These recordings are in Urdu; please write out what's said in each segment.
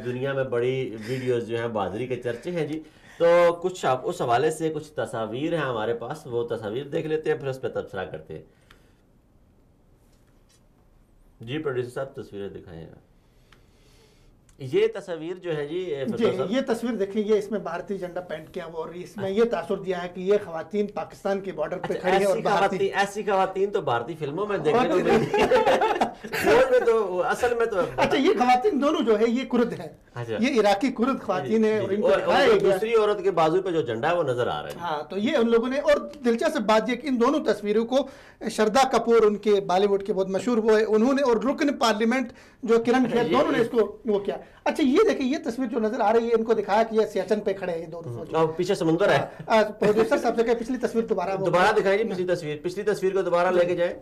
دنیا میں بڑی ویڈیوز جو ہیں بہادری کے چرچے ہیں جی. تو کچھ آپ اس حوالے سے کچھ تصاویر ہیں ہمارے پاس, وہ تصاویر دیکھ لیتے ہیں پھر اس پہ تبصرہ کرتے ہیں. جی پروڈیوسر صاحب تصویریں دکھائیں گا. یہ تصویر جو ہے جی یہ تصویر دیکھیں, یہ اس میں بھارتی جھنڈا پینٹ کیا ہوا, اور اس میں یہ تاثر دیا ہے کہ یہ خواتین پاکستان کے بارڈر پہ کھڑی ہیں, اور ایسی خواتین تو بھارتی فلموں میں دیکھنے کو ملتی ہیں, تو اصل میں تو اچھا یہ خواتین دونوں جو ہے یہ کرد ہیں, یہ عراقی کرد خواتین ہیں, اور ان کو دکھایا گیا دوسری عورت کے بازو پہ جو جھنڈا ہے وہ نظر آ رہا ہے. ہاں تو یہ ان لوگوں نے, اور دلچسپ بات یہ کہ ان دونوں تصویروں کو شردا کپور ان کے بالی ووڈ کے بہت مشہور وہ ہے, انہوں نے, اور رکن پارلیمنٹ جو کرن کھیر, دونوں نے اس کو وہ کیا. اچھا یہ دیکھیں یہ تصویر جو نظر آ رہی ہے, ان کو دکھایا کہ یہ سیاچن پہ کھڑے ہیں دونوں, پیچھے سمندر ہے. پروڈیوسر صاحب سے کہ پچھلی تصویر دوبارہ دکھائیں جی, پچھلی تصویر کو دوبارہ لے کے جائیں.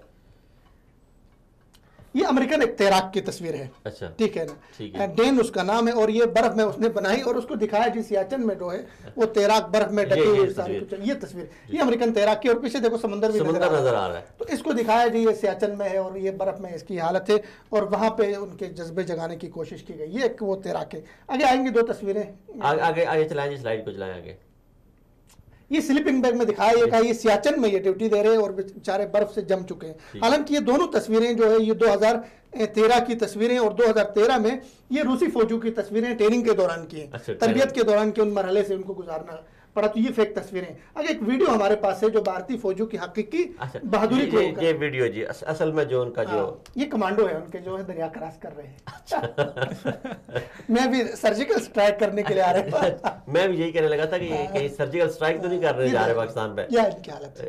یہ امریکن ایک تیراک کی تصویر ہے. اچھا ٹھیک ہے نا, ڈین اس کا نام ہے, اور یہ برف میں اس نے بنائی اور اس کو دکھایا جی سیاچن میں جو ہے وہ تیراک برف میں ڈکی ہوئی یہ تصویر, یہ امریکن تیراک کی, اور پیچھے دیکھو سمندر بھی نظر آ رہا ہے. تو اس کو دکھایا جی یہ سیاچن میں ہے اور یہ برف میں اس کی حالت ہے, اور وہاں پہ ان کے جذبے جگانے کی کوشش کی گئی. یہ ایک وہ تیراک ہے. آگے آئیں گے دو تصویریں, آگے چلائیں جی, سلائیڈ کو چلائیں آگے. یہ سلیپنگ بیگ میں دکھایا, یہ کہا یہ سیاچن میں یہ ڈیوٹی دے رہے ہیں اور بیچارے برف سے جم چکے ہیں. حالانکہ یہ دونوں تصویریں جو ہے یہ 2013 کی تصویریں, اور 2013 میں یہ روسی فوجیوں کی تصویریں ٹریننگ کے دوران کی ہیں, تربیت کے دوران کے ان مرحلے سے ان کو گزارنا پڑا. تو یہ فیک تصویریں. اگر ایک ویڈیو ہمارے پاس ہے جو بھارتی فوجیوں کی حقیقی بہادری کو, یہ ویڈیو جی اصل میں جو ان کا جو یہ کمانڈو ہے ان کے جو ہے دریا کراس کر رہے ہیں. میں بھی سرجیکل سٹرائک کرنے کے لیے آ رہے ہیں. میں بھی یہی کہنے لگا تھا کہ سرجیکل سٹرائک تو نہیں کر رہے جا رہے پاکستان پہ. ان کی حالت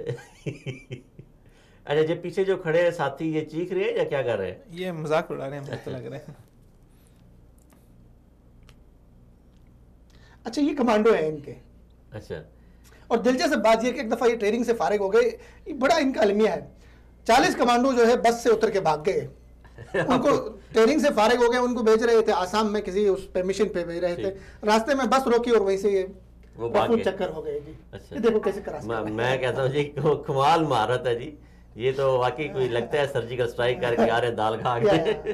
اچھا جو پیچھے جو کھڑے ہیں ساتھی, یہ چیخ رہے ہیں یا کیا کر رہے ہیں؟ یہ مذاق اڑا رہے ہیں, مجھے تو لگ رہا ہے. اچھا یہ کمانڈو ہے ان کے. اچھا, اور دلچسپ بات یہ کہ ایک دفعہ یہ ٹریننگ سے فارغ ہو گئے, بڑا ان کا المیہ ہے. 40 کمانڈو جو ہے بس سے اتر کے بھاگ گئے, ان کو ٹریننگ سے فارغ ہو گئے, ان کو بھیج رہے تھے آسام میں کسی اس پہ مشن پہ بھیج رہے تھے, راستے میں بس روکی اور وہیں سے یہ چکر ہو گئے جی. یہ دیکھو کیسے کراس. میں کہتا ہوں جی کمال مہارت ہے جی, یہ تو واقعی کوئی لگتا ہے سرجیکل سٹرائک کر کے آ رہے ہیں دال کھا کے.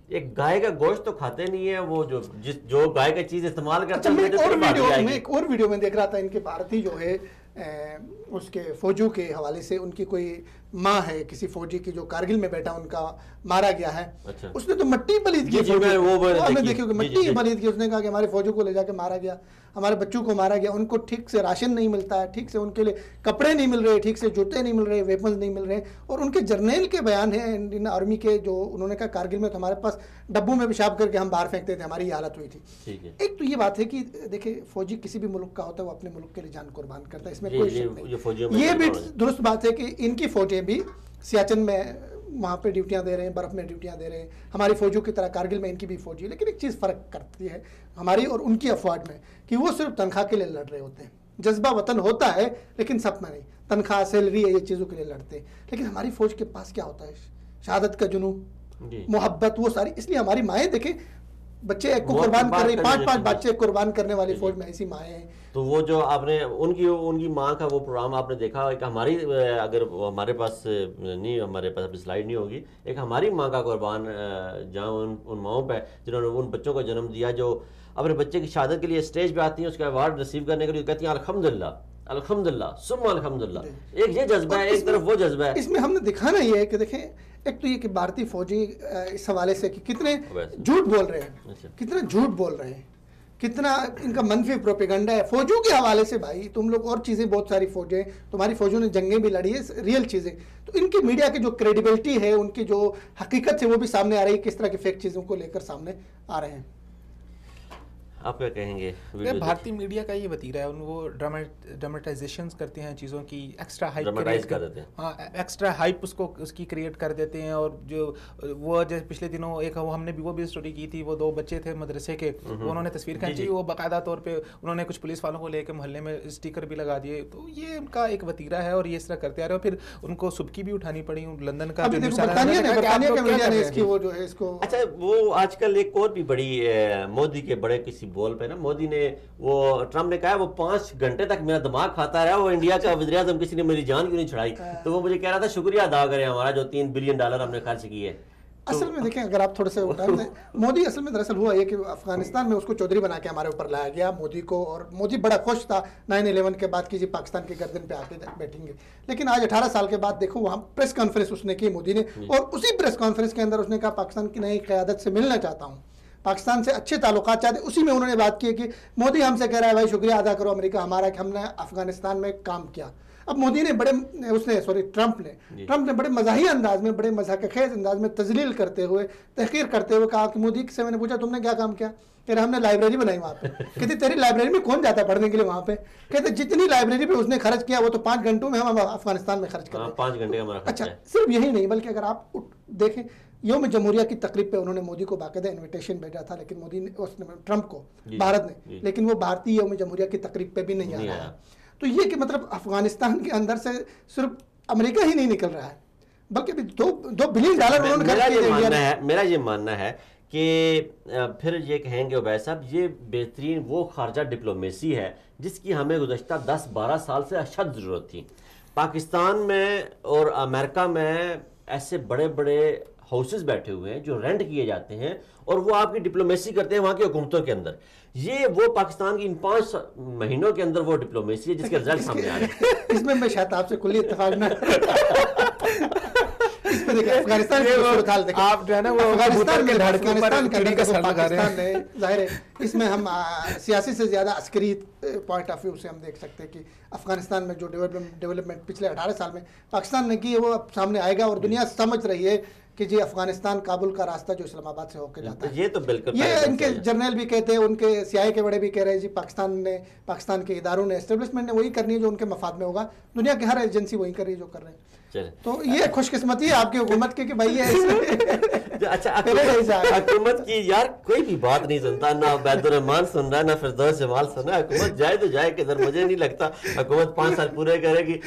ایک گائے کا گوشت تو کھاتے نہیں ہے, وہ جو گائے کا چیز استعمال کرتے ہیں. ایک اور ویڈیو میں دیکھ رہا تھا, ان کے بھارتی جو ہے اس کے فوجیوں کے حوالے سے, ان کی کوئی ماں ہے کسی فوجی کی جو کارگل میں بیٹھا ان کا مارا گیا ہے. اس نے تو مٹی پلید کی, دیکھیے مٹی پلید کی. اس نے کہا کہ ہمارے فوجیوں کو لے جا کے مارا گیا, ہمارے بچوں کو مارا گیا, ان کو ٹھیک سے راشن نہیں ملتا ہے, ٹھیک سے ان کے لیے کپڑے نہیں مل رہے, ٹھیک سے جوتے نہیں مل رہے, ویپنز نہیں مل رہے. اور ان کے جرنیل کے بیان ہیں انڈین آرمی کے, جو انہوں نے کہا کارگل میں تو ہمارے پاس ڈبوں میں پیشاب کر کے ہم باہر پھینکتے تھے, ہماری یہ حالت ہوئی تھی. ایک تو یہ بات ہے کہ دیکھیں فوجی کسی بھی ملک کا ہوتا ہے وہ اپنے ملک کے لیے جان قربان کرتا ہے, اس میں کوئی شک نہیں. یہ بھی درست بات ہے کہ ان کی فوجیں بھی سیاچن میں وہاں پہ ڈیوٹیاں دے رہے ہیں, برف میں ڈیوٹیاں دے رہے ہیں, ہماری فوجوں کی طرح کارگل میں ان کی بھی فوجی. لیکن ایک چیز فرق کرتی ہے ہماری اور ان کی افواج میں, کہ وہ صرف تنخواہ کے لیے لڑ رہے ہوتے ہیں. جذبہ وطن ہوتا ہے لیکن سب میں نہیں, تنخواہ سیلری ہے یہ چیزوں کے لیے لڑتے ہیں. لیکن ہماری فوج کے پاس کیا ہوتا ہے, شہادت کا جنون, محبت, وہ ساری. اس لیے ہماری مائیں دیکھیں بچے ایک کو قربان کر رہی, 5 بچے قربان کرنے والی فوج میں ایسی مائیں ہیں. تو وہ جو آپ نے ان کی ماں کا وہ پروگرام آپ نے دیکھا کہ ہماری, اگر ہمارے پاس نہیں, ہمارے پاس ابھی سلائیڈ نہیں ہوگی, ایک ہماری ماں کا قربان جہاں ان ماؤں پہ جنہوں نے ان بچوں کو جنم دیا, جو اپنے بچے کی شہادت کے لیے اسٹیج پہ آتی ہیں, اس کا ایوارڈ ریسیو کرنے کے لیے کہتی ہیں الحمداللہ الحمدللہ ثم الحمدللہ. ایک یہ جذبہ ہے, ایک طرف وہ جذبہ ہے. اس میں ہم نے دکھانا یہ ہے کہ دیکھیں ایک تو یہ کہ بھارتی فوجی اس حوالے سے کہ کتنے جھوٹ بول رہے ہیں, کتنا جھوٹ بول رہے ہیں, کتنا ان کا منفی پروپیگنڈا ہے فوجوں کے حوالے سے. بھائی تم لوگ اور چیزیں, بہت ساری فوجیں, تمہاری فوجوں نے جنگیں بھی لڑی ہے, ریئل چیزیں. تو ان کی میڈیا کی جو کریڈیبلٹی ہے, ان کی جو حقیقت ہے وہ بھی سامنے آ رہی ہے, کس طرح کے فیک چیزوں کو لے کر سامنے آ رہے ہیں. آپ کیا کہیں گے؟ بھارتی میڈیا کا یہ وتیرہ ہے, وہ ڈرامٹائزیشنز کرتے ہیں چیزوں کی, ایکسٹرا ہائپ کر دیتے ہیں. ہاں ایکسٹرا ہائپ اس کی کریٹ کر دیتے ہیں. اور جو وہ جیسے پچھلے دنوں ایک ہم نے بھی وہ بھی اسٹوری کی تھی, وہ 2 بچے تھے مدرسے کے, انہوں نے تصویر کھینچی, وہ باقاعدہ طور پہ انہوں نے کچھ پولیس والوں کو لے کے محلے میں اسٹیکر بھی لگا دیے. تو یہ ان کا ایک وتیرہ ہے اور یہ اس طرح کرتے آ رہے ہیں. پھر ان کو سبکی بھی اٹھانی پڑی. لندن کا اچھا وہ آج کل ایک اور بھی بڑی مودی کے بڑے کسی بول پہ نا, مودی نے وہ ٹرمپ نے کہا وہ 5 گھنٹے تک میرا دماغ کھاتا رہا, وہ انڈیا کا وزیر اعظم کسی نے میری جان کیوں نہیں چھڑائی. تو وہ مجھے کہہ رہا تھا شکریہ ادا کریں ہمارا جو $3 بلین ہم نے خرچ کیے. اصل میں دیکھیں اگر آپ تھوڑے سے مودی اصل میں دراصل ہوا یہ کہ افغانستان میں اس کو چودھری بنا کے ہمارے اوپر لایا گیا مودی کو, اور مودی بڑا خوش تھا 9/11 کے بعد کہ جی پاکستان کی گردن پہ آ کے بیٹھیں گے. لیکن آج 18 سال کے بعد دیکھو وہاں پریس کانفرنس اس نے کی مودی نے, اور اسی پریس کانفرنس کے اندر اس نے کہا پاکستان کی نئی قیادت سے ملنا چاہتا ہوں, پاکستان سے اچھے تعلقات چاہتے. اسی میں انہوں نے بات کی کہ مودی ہم سے کہہ رہا ہے بھائی شکریہ ادا کرو امریکہ ہمارا کہ ہم نے افغانستان میں کام کیا. اب مودی نے ٹرمپ نے بڑے مزاحیہ انداز میں, بڑے مذاق خیز انداز میں تذلیل کرتے ہوئے, تحقیر کرتے ہوئے کہا کہ مودی سے میں نے پوچھا تم نے کیا کام کیا, کہہ رہا ہم نے لائبریری بنائی وہاں پہ. کہتے تیری لائبریری میں کون جاتا ہے پڑھنے کے لیے وہاں پہ, کہتے جتنی لائبریری پہ اس نے خرچ کیا وہ تو 5 گھنٹوں میں ہم افغانستان میں خرچ کرتے ہیں. 5 گھنٹے کا ہمارا خرچ ہے. اچھا صرف یہی نہیں بلکہ اگر آپ دیکھیں یوم جمہوریہ کی تقریب پہ انہوں نے مودی کو باقاعدہ انویٹیشن بھیجا تھا, لیکن مودی نے ٹرمپ کو بھارت نے, لیکن وہ بھارتی یوم جمہوریہ کی تقریب پہ بھی نہیں آیا. تو یہ کہ مطلب افغانستان کے اندر سے صرف امریکہ ہی نہیں نکل رہا ہے بلکہ $2 بلین. میرا یہ ماننا ہے کہ پھر یہ کہیں گے عبید صاحب یہ بہترین وہ خارجہ ڈپلومیسی ہے جس کی ہمیں گزشتہ 10-12 سال سے اشد ضرورت تھی. پاکستان میں اور امریکہ میں ایسے بڑے بڑے ہاؤسز بیٹھے ہوئے ہیں جو رینٹ کیے جاتے ہیں اور وہ آپ کی ڈپلومیسی کرتے ہیں وہاں کی حکومتوں کے اندر. یہ وہ پاکستان کی ان 5 مہینوں کے اندر وہ ڈپلومیسی ہے جس کے رزلٹ سامنے آ رہے ہیں. اس میں شاید آپ سے کلی اتفاق نہ افغانستان آپ جو ہے نا وہ پاکستان نے ظاہر ہے اس میں ہم سیاسی سے زیادہ عسکری پوائنٹ آف ویو سے ہم دیکھ سکتے ہیں کہ افغانستان میں جو ڈیولپمنٹ پچھلے 18 سال میں پاکستان نے کی ہے وہ اب سامنے آئے گا, اور دنیا سمجھ رہی ہے کہ جی افغانستان کابل کا راستہ جو اسلام آباد سے ہو کے جاتا ہے. یہ تو بالکل یہ ان کے جرنیل بھی کہتے ہیں, ان کے CIA کے بڑے بھی کہہ رہے ہیں جی پاکستان کے اداروں نے اسٹیبلشمنٹ نے وہی کرنی ہے جو ان کے مفاد میں ہوگا. دنیا کی ہر ایجنسی وہی کر رہی ہے جو کر رہے ہیں. تو یہ خوش قسمتی ہے آپ کی حکومت کی کہ بھائی اچھا حکومت کی یار کوئی بھی بات نہیں سنتا, نہ عبید الرحمان سن رہا ہے نہ فردوس جمال سن رہا ہے. حکومت جائے تو جائے کدھر, مجھے نہیں لگتا حکومت 5 سال پورے کرے گی.